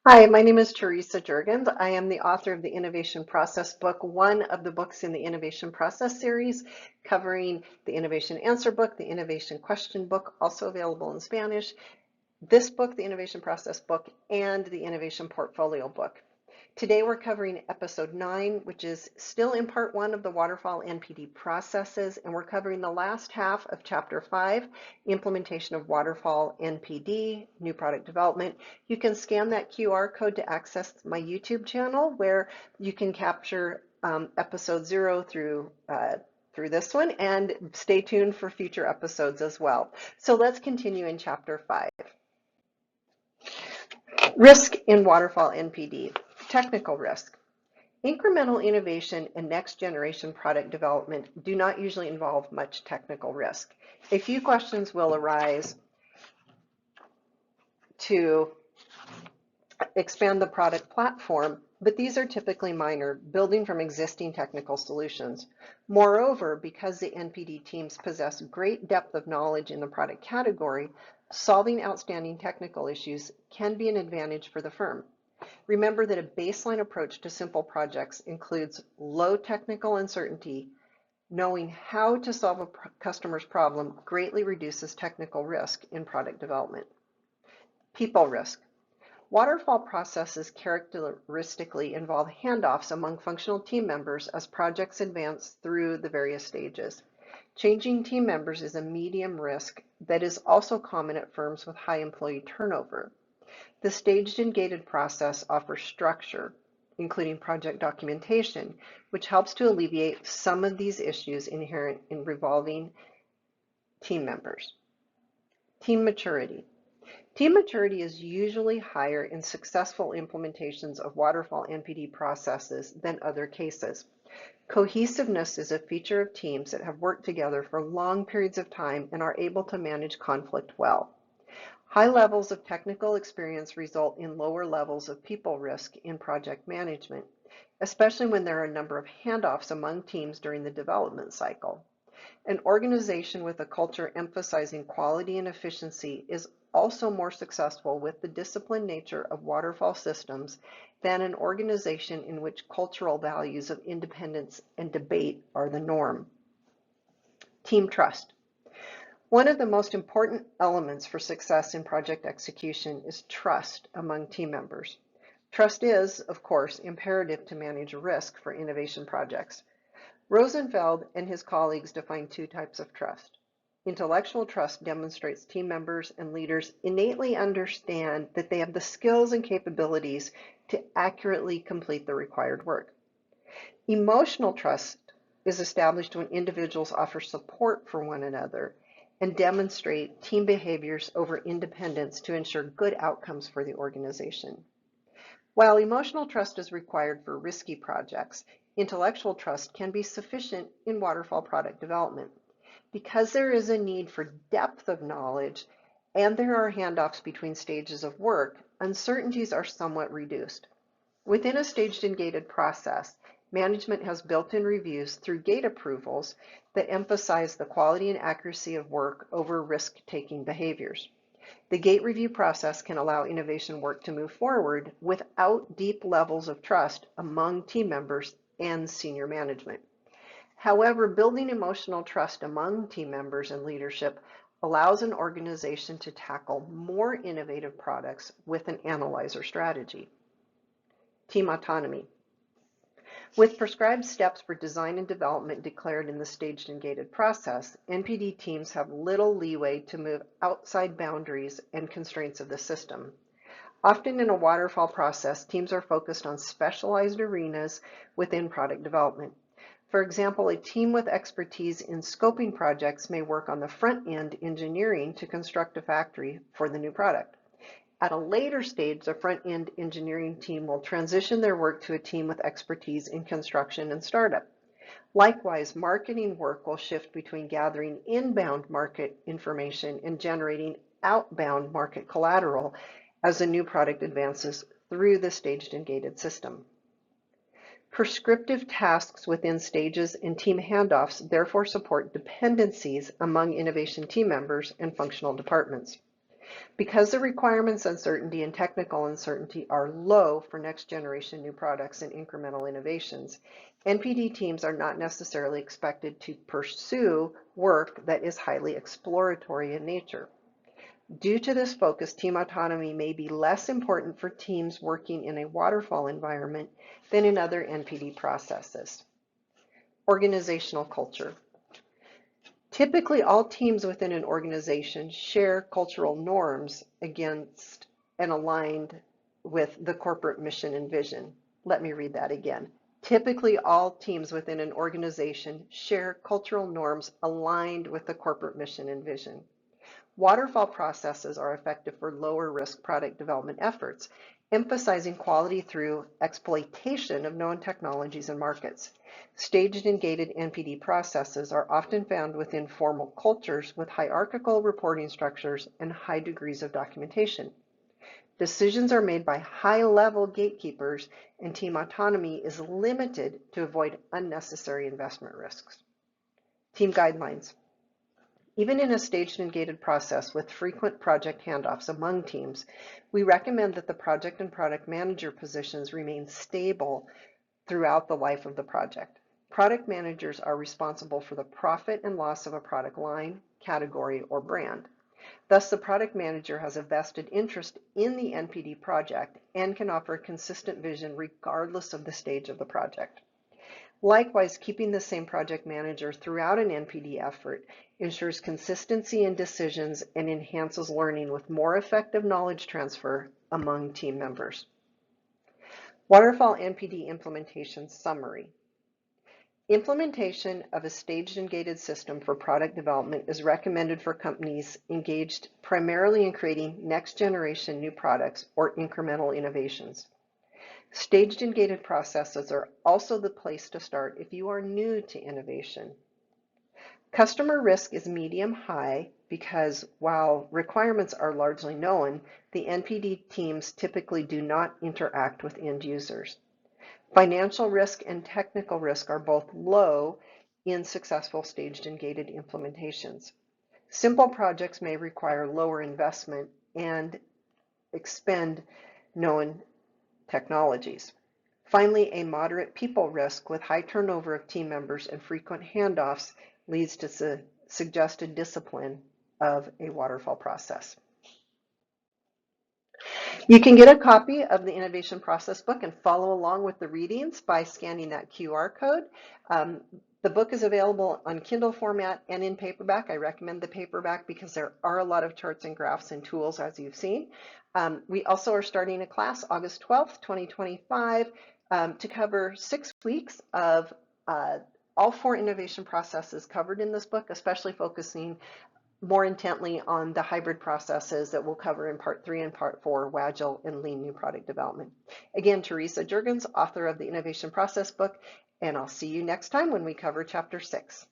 Hi, my name is Teresa Jurgens. I am the author of the Innovation Process book, one of the books in the Innovation Process series, covering the Innovation Answer book, the Innovation Question book, also available in Spanish, this book, the Innovation Process book, and the Innovation Portfolio book. Today we're covering episode 9, which is still in part 1 of the Waterfall NPD processes, and we're covering the last half of chapter 5, implementation of Waterfall NPD, new product development. You can scan that QR code to access my YouTube channel, where you can capture episode 0 through this one, and stay tuned for future episodes as well. So let's continue in chapter 5. Risk in Waterfall NPD. Technical risk. Incremental innovation and next generation product development do not usually involve much technical risk. A few questions will arise to expand the product platform, but these are typically minor, building from existing technical solutions. Moreover, because the NPD teams possess great depth of knowledge in the product category, solving outstanding technical issues can be an advantage for the firm. Remember that a baseline approach to simple projects includes low technical uncertainty. Knowing how to solve a customer's problem greatly reduces technical risk in product development. People risk. Waterfall processes characteristically involve handoffs among functional team members as projects advance through the various stages. Changing team members is a medium risk that is also common at firms with high employee turnover. The staged and gated process offers structure, including project documentation, which helps to alleviate some of these issues inherent in revolving team members. Team maturity. Team maturity is usually higher in successful implementations of Waterfall NPD processes than other cases. Cohesiveness is a feature of teams that have worked together for long periods of time and are able to manage conflict well. High levels of technical experience result in lower levels of people risk in project management, especially when there are a number of handoffs among teams during the development cycle. An organization with a culture emphasizing quality and efficiency is also more successful with the disciplined nature of waterfall systems than an organization in which cultural values of independence and debate are the norm. Team trust. One of the most important elements for success in project execution is trust among team members. Trust is, of course, imperative to manage risk for innovation projects. Rosenfeld and his colleagues define two types of trust. Intellectual trust demonstrates team members and leaders innately understand that they have the skills and capabilities to accurately complete the required work. Emotional trust is established when individuals offer support for one another and demonstrate team behaviors over independence to ensure good outcomes for the organization. While emotional trust is required for risky projects, intellectual trust can be sufficient in waterfall product development. Because there is a need for depth of knowledge and there are handoffs between stages of work, uncertainties are somewhat reduced. Within a staged and gated process, management has built-in reviews through gate approvals that emphasize the quality and accuracy of work over risk-taking behaviors. The gate review process can allow innovation work to move forward without deep levels of trust among team members and senior management. However, building emotional trust among team members and leadership allows an organization to tackle more innovative products with an analyzer strategy. Team autonomy. With prescribed steps for design and development declared in the staged and gated process, NPD teams have little leeway to move outside boundaries and constraints of the system. Often in a waterfall process, teams are focused on specialized arenas within product development. For example, a team with expertise in scoping projects may work on the front-end engineering to construct a factory for the new product. At a later stage, the front-end engineering team will transition their work to a team with expertise in construction and startup. Likewise, marketing work will shift between gathering inbound market information and generating outbound market collateral as a new product advances through the staged and gated system. Prescriptive tasks within stages and team handoffs therefore support dependencies among innovation team members and functional departments. Because the requirements uncertainty and technical uncertainty are low for next generation new products and incremental innovations, NPD teams are not necessarily expected to pursue work that is highly exploratory in nature. Due to this focus, team autonomy may be less important for teams working in a waterfall environment than in other NPD processes. Organizational culture. Typically, all teams within an organization share cultural norms against and aligned with the corporate mission and vision. Let me read that again. Typically, all teams within an organization share cultural norms aligned with the corporate mission and vision. Waterfall processes are effective for lower risk product development efforts, emphasizing quality through exploitation of known technologies and markets. Staged and gated NPD processes are often found within formal cultures with hierarchical reporting structures and high degrees of documentation. Decisions are made by high-level gatekeepers, and team autonomy is limited to avoid unnecessary investment risks. Team guidelines. Even in a staged and gated process with frequent project handoffs among teams, we recommend that the project and product manager positions remain stable throughout the life of the project. Product managers are responsible for the profit and loss of a product line, category, or brand. Thus, the product manager has a vested interest in the NPD project and can offer a consistent vision regardless of the stage of the project. Likewise, keeping the same project manager throughout an NPD effort ensures consistency in decisions and enhances learning with more effective knowledge transfer among team members. Waterfall NPD implementation summary. Implementation of a staged and gated system for product development is recommended for companies engaged primarily in creating next generation new products or incremental innovations. Staged and gated processes are also the place to start if you are new to innovation. Customer risk is medium-high because while requirements are largely known, the NPD teams typically do not interact with end users. Financial risk and technical risk are both low in successful staged and gated implementations. Simple projects may require lower investment and expend known technologies. Finally, a moderate people risk with high turnover of team members and frequent handoffs leads to the suggested discipline of a waterfall process. You can get a copy of the Innovation Process book and follow along with the readings by scanning that QR code. The book is available on Kindle format and in paperback. I recommend the paperback because there are a lot of charts and graphs and tools, as you've seen. We also are starting a class August 12th, 2025, to cover 6 weeks of all 4 innovation processes covered in this book, especially focusing more intently on the hybrid processes that we'll cover in Part 3 and Part 4, WAGILE and Lean New Product Development. Again, Teresa Juergens, author of the Innovation Process book, and I'll see you next time when we cover Chapter 6.